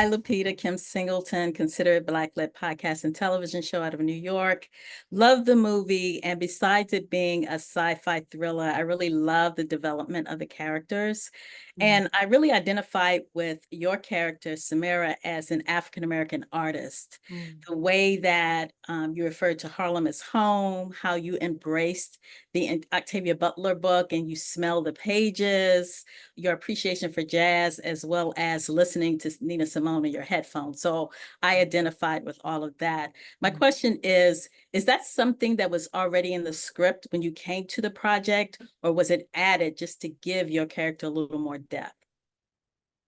Hi, Lupita. Kim Singleton, consider It Blacklit podcast and television show out of New York. Love the movie. And besides it being a sci-fi thriller, I really love the development of the characters. Mhm. And I really identified with your character, Samira, as an African-American artist. Mm. The way that you referred to Harlem as home, how you embraced the Octavia Butler book and you smell the pages, your appreciation for jazz, as well as listening to Nina Simone in your headphones. So I identified with all of that. My Mm. question is that something that was already in the script when you came to the project, or was it added just to give your character a little more depth?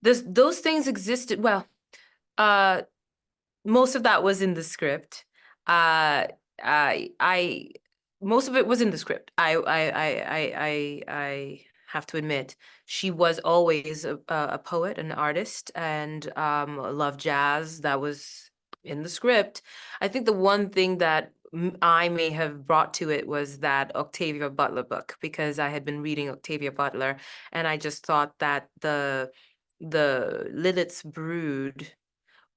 Those things existed. Well, uh, most of that was in the script. Uh, I most of it was in the script. I have to admit, she was always a poet, an artist, and loved jazz. That was in the script. I think the one thing that I may have brought to it was that Octavia Butler book, because I had been reading Octavia Butler, and I just thought that the Lilith's Brood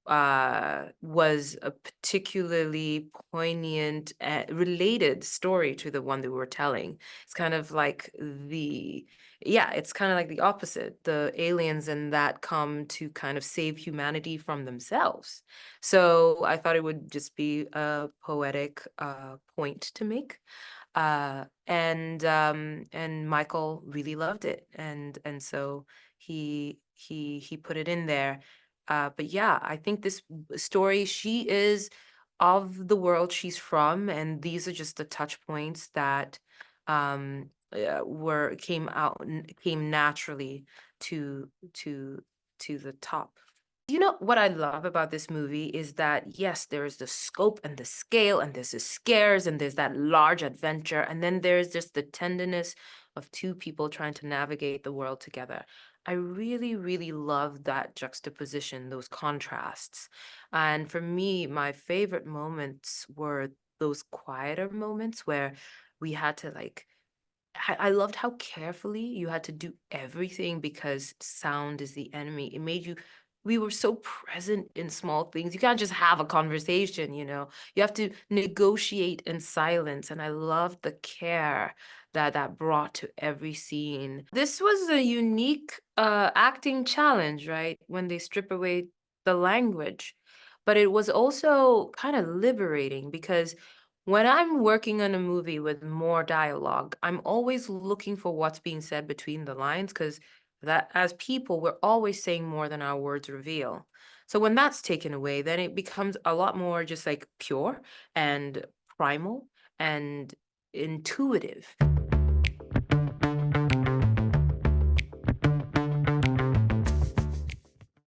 was a particularly poignant, related story to the one that we were telling. It's kind of like it's kind of like the opposite. The aliens in that come to kind of save humanity from themselves. So I thought it would just be a poetic point to make. And Michael really loved it, and so he put it in there. But yeah, I think this story, she is of the world she's from, and these are just the touch points that were came naturally to to to the top. You know what I love about this movie is that yes, there is the scope and the scale, and there's the scares, and there's that large adventure, and then there's just the tenderness of two people trying to navigate the world together. I really, really love that juxtaposition, those contrasts. And for me, my favorite moments were those quieter moments where we had to like I loved how carefully you had to do everything because sound is the enemy. It made you, we were so present in small things. You can't just have a conversation, you know. You have to negotiate in silence. And I loved the care that that brought to every scene. This was a unique acting challenge, right? When they strip away the language. But it was also kind of liberating because when I'm working on a movie with more dialogue, I'm always looking for what's being said between the lines because that as people, we're always saying more than our words reveal. So when that's taken away, then it becomes a lot more just like pure and primal and intuitive.